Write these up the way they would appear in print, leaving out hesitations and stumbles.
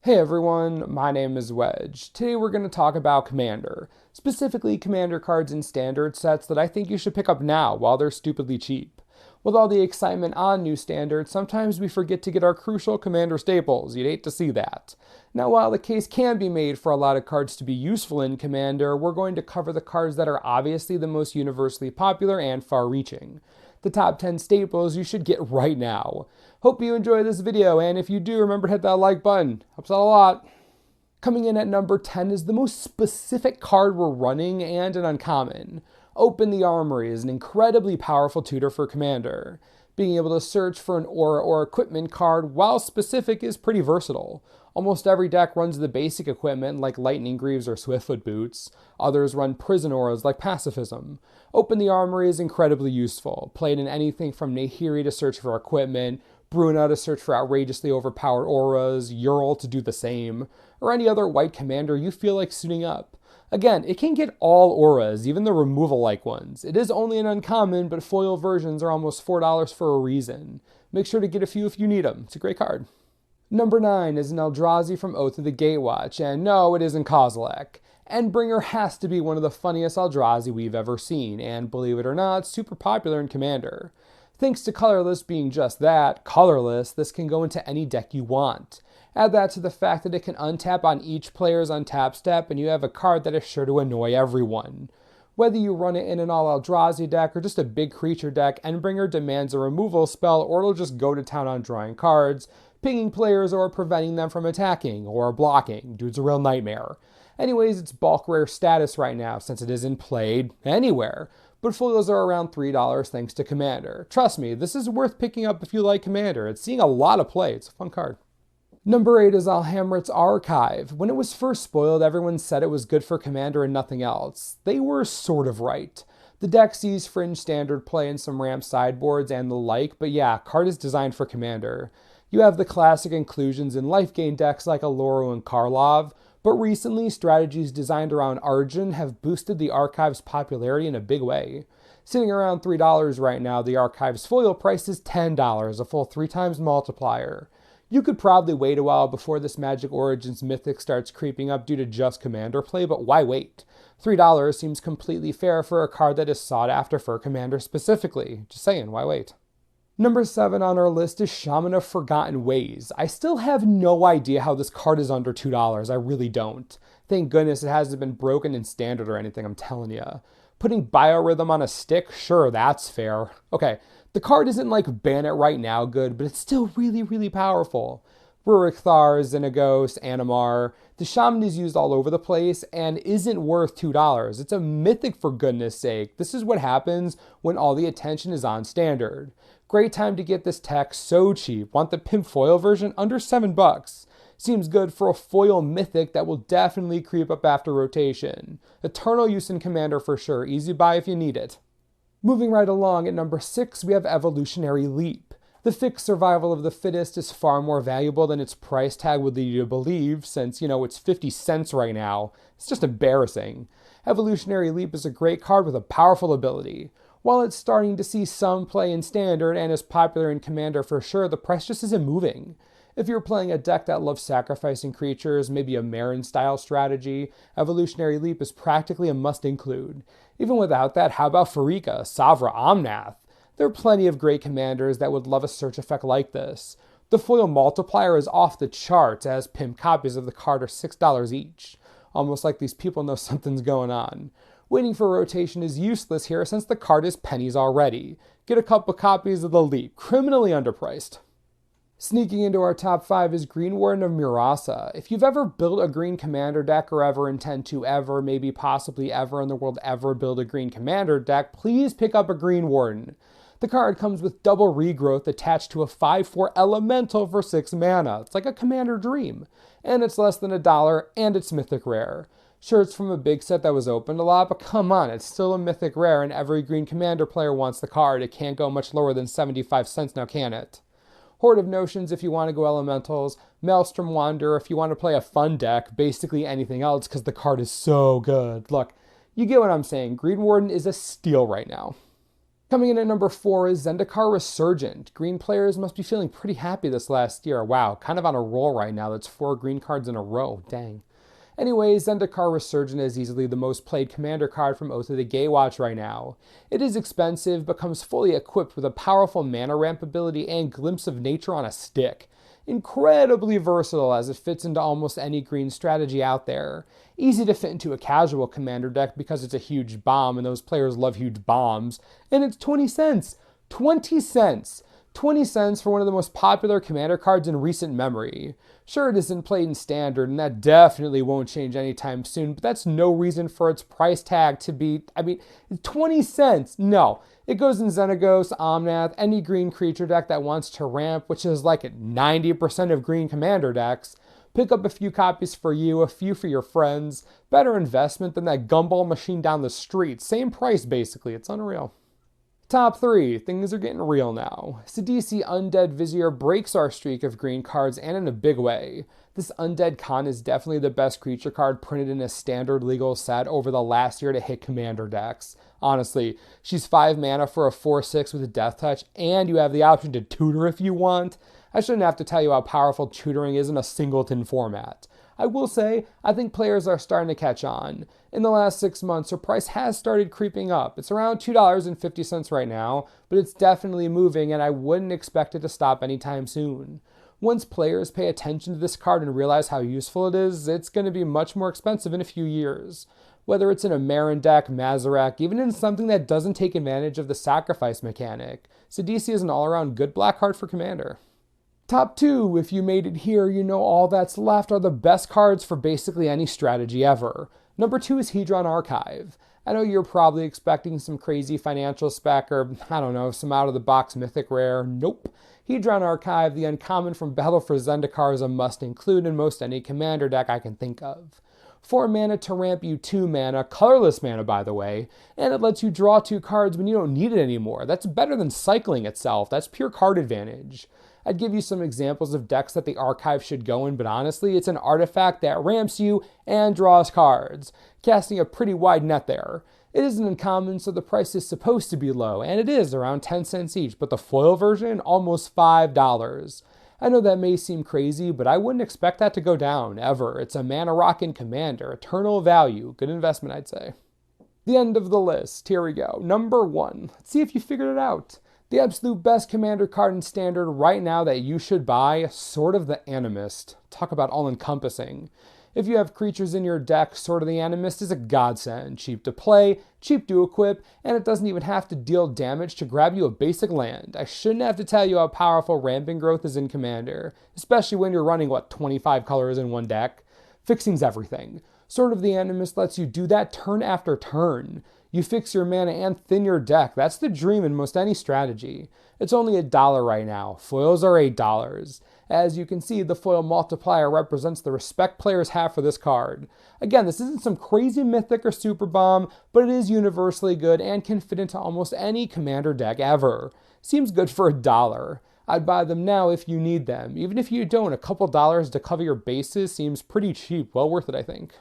Hey everyone, my name is Wedge. Today we're going to talk about Commander, specifically Commander cards in standard sets that I think you should pick up now while they're stupidly cheap. With all the excitement on new standards, sometimes we forget to get our crucial Commander staples. You'd hate to see that. Now, while the case can be made for a lot of cards to be useful in Commander, we're going to cover the cards that are obviously the most universally popular and far-reaching. The top 10 staples you should get right now. Hope you enjoy this video, and if you do, remember to hit that like button. Helps out a lot. Coming in at number 10 is the most specific card we're running and an uncommon. Open the Armory is an incredibly powerful tutor for Commander. Being able to search for an aura or equipment card, while specific, is pretty versatile. Almost every deck runs the basic equipment like Lightning Greaves or Swiftfoot Boots. Others run prison auras like Pacifism. Open the Armory is incredibly useful, played in anything from Nahiri to search for equipment, Bruna to search for outrageously overpowered auras, Ural to do the same, or any other white commander you feel like suiting up. Again, it can get all auras, even the removal-like ones. It is only an uncommon, but foil versions are almost $4 for a reason. Make sure to get a few if you need them. It's a great card. Number 9 is an Eldrazi from Oath of the Gatewatch, and no, it isn't Kozilek. Endbringer has to be one of the funniest Eldrazi we've ever seen, and believe it or not, super popular in Commander. Thanks to colorless being just that, colorless, this can go into any deck you want. Add that to the fact that it can untap on each player's untap step, and you have a card that is sure to annoy everyone. Whether you run it in an all Eldrazi deck or just a big creature deck, Endbringer demands a removal spell, or it'll just go to town on drawing cards, pinging players or preventing them from attacking or blocking. Dude's a real nightmare. Anyways, it's bulk rare status right now since it isn't played anywhere. But foils are around $3 thanks to Commander. Trust me, this is worth picking up if you like Commander. It's seeing a lot of play. It's a fun card. Number 8 is Alhamrit's Archive. When it was first spoiled, everyone said it was good for Commander and nothing else. They were sort of right. The deck sees fringe standard play in some ramp sideboards and the like, but yeah, card is designed for Commander. You have the classic inclusions in life gain decks like Aloru and Karlov, but recently strategies designed around Arjun have boosted the Archive's popularity in a big way. Sitting around $3 right now, the Archive's foil price is $10, a full 3 times multiplier. You could probably wait a while before this Magic Origins Mythic starts creeping up due to just Commander play, but why wait? $3 seems completely fair for a card that is sought after for Commander specifically. Just saying, why wait? Number 7 on our list is Shaman of Forgotten Ways. I still have no idea how this card is under $2. I really don't. Thank goodness it hasn't been broken in standard or anything, I'm telling ya. Putting Biorhythm on a stick? Sure, that's fair. Okay, the card isn't like ban it right now good, but it's still really, really powerful. Rurik Thar, Xenagos, Animar. The Shaman is used all over the place and isn't worth $2. It's a mythic for goodness sake. This is what happens when all the attention is on standard. Great time to get this tech so cheap. Want the pimp foil version? Under $7. Seems good for a foil mythic that will definitely creep up after rotation. Eternal use in Commander for sure. Easy buy if you need it. Moving right along, at number 6, we have Evolutionary Leap. The fixed survival of the fittest is far more valuable than its price tag would lead you to believe, since, it's 50 cents right now. It's just embarrassing. Evolutionary Leap is a great card with a powerful ability. While it's starting to see some play in Standard and is popular in Commander for sure, the price just isn't moving. If you're playing a deck that loves sacrificing creatures, maybe a Marin-style strategy, Evolutionary Leap is practically a must-include. Even without that, how about Pharika, Savra, Omnath? There are plenty of great commanders that would love a search effect like this. The foil multiplier is off the charts, as pimp copies of the card are $6 each. Almost like these people know something's going on. Waiting for rotation is useless here since the card is pennies already. Get a couple copies of the Leap, criminally underpriced. Sneaking into our top 5 is Green Warden of Murasa. If you've ever built a green commander deck or ever intend to ever, maybe possibly ever in the world ever build a green commander deck, please pick up a Green Warden. The card comes with double regrowth attached to a 5/4 elemental for 6 mana. It's like a commander dream. And it's less than $1 and it's mythic rare. Sure, it's from a big set that was opened a lot, but come on, it's still a mythic rare and every green commander player wants the card. It can't go much lower than 75 cents now, can it? Horde of Notions if you want to go elementals, Maelstrom Wanderer if you want to play a fun deck, basically anything else because the card is so good. Look, you get what I'm saying. Green Warden is a steal right now. Coming in at number 4 is Carver Surgeon. Green players must be feeling pretty happy this last year. Wow, kind of on a roll right now. That's 4 green cards in a row. Dang. Anyways, Carver Surgeon is easily the most played commander card from Oath of the Gatewatch right now. It is expensive, but comes fully equipped with a powerful mana ramp ability and Glimpse of Nature on a stick. Incredibly versatile as it fits into almost any green strategy out there. Easy to fit into a casual commander deck because it's a huge bomb and those players love huge bombs. And it's 20 cents! 20 cents! 20 cents for one of the most popular commander cards in recent memory. Sure, it isn't played in standard, and that definitely won't change anytime soon, but that's no reason for its price tag to be, 20 cents! No. It goes in Xenagos, Somnath, any green creature deck that wants to ramp, which is like 90% of green commander decks. Pick up a few copies for you, a few for your friends. Better investment than that gumball machine down the street. Same price, basically. It's unreal. Top 3. Things are getting real now. Sidisi Undead Vizier breaks our streak of green cards, and in a big way. This Undead Con is definitely the best creature card printed in a standard legal set over the last year to hit commander decks. Honestly, she's 5 mana for a 4/6 with a Death Touch, and you have the option to tutor if you want. I shouldn't have to tell you how powerful tutoring is in a singleton format. I will say, I think players are starting to catch on. In the last 6 months, her price has started creeping up. It's around $2.50 right now, but it's definitely moving, and I wouldn't expect it to stop anytime soon. Once players pay attention to this card and realize how useful it is, it's going to be much more expensive in a few years. Whether it's in a Marin deck, Mazarek, even in something that doesn't take advantage of the sacrifice mechanic, Sidisi is an all-around good black card for Commander. Top 2, if you made it here, you know all that's left are the best cards for basically any strategy ever. Number 2 is Hedron Archive. I know you're probably expecting some crazy financial spec or, some out-of-the-box mythic rare. Nope. Hedron Archive, the uncommon from Battle for Zendikar, is a must-include in most any commander deck I can think of. 4 mana to ramp you 2 mana, colorless mana by the way, and it lets you draw 2 cards when you don't need it anymore. That's better than cycling itself. That's pure card advantage. I'd give you some examples of decks that the Archive should go in, but honestly, it's an artifact that ramps you and draws cards, casting a pretty wide net there. It isn't uncommon, so the price is supposed to be low, and it is around 10 cents each, but the foil version, almost $5. I know that may seem crazy, but I wouldn't expect that to go down, ever. It's a mana rockin' commander, eternal value, good investment I'd say. The end of the list, here we go. Number 1, let's see if you figured it out. The absolute best commander card in standard right now that you should buy, Sword of the Animist. Talk about all-encompassing. If you have creatures in your deck, Sword of the Animist is a godsend. Cheap to play, cheap to equip, and it doesn't even have to deal damage to grab you a basic land. I shouldn't have to tell you how powerful ramping growth is in Commander, especially when you're running, 25 colors in one deck. Fixing's everything. Sword of the Animist lets you do that turn after turn. You fix your mana and thin your deck. That's the dream in most any strategy. It's only $1 right now. Foils are $8. As you can see, the foil multiplier represents the respect players have for this card. Again, this isn't some crazy mythic or super bomb, but it is universally good and can fit into almost any commander deck ever. Seems good for $1. I'd buy them now if you need them. Even if you don't, a couple dollars to cover your bases seems pretty cheap. Well worth it, I think.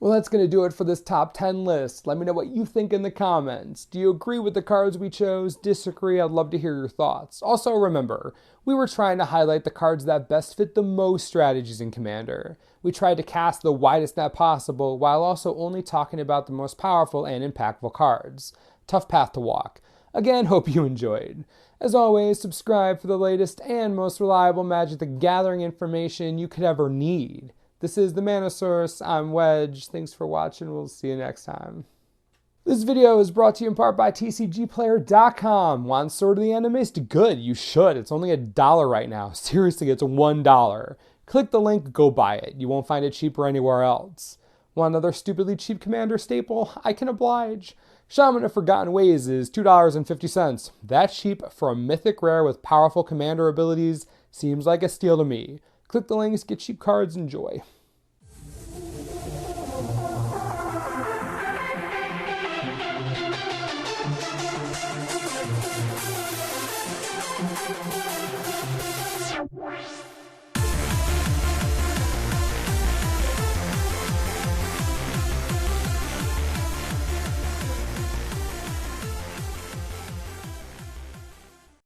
Well, that's going to do it for this top 10 list. Let me know what you think in the comments. Do you agree with the cards we chose? Disagree? I'd love to hear your thoughts. Also, remember, we were trying to highlight the cards that best fit the most strategies in Commander. We tried to cast the widest net possible while also only talking about the most powerful and impactful cards. Tough path to walk. Again, hope you enjoyed. As always, subscribe for the latest and most reliable Magic the Gathering information you could ever need. This is the Mana Source. I'm Wedge. Thanks for watching. We'll see you next time. This video is brought to you in part by TCGplayer.com. Want Sword of the Animist? Good, you should. It's only $1 right now. Seriously, it's $1. Click the link, go buy it. You won't find it cheaper anywhere else. Want another stupidly cheap Commander staple? I can oblige. Shaman of Forgotten Ways is $2.50. That's cheap for a mythic rare with powerful commander abilities. Seems like a steal to me. Click the links, get cheap cards, enjoy.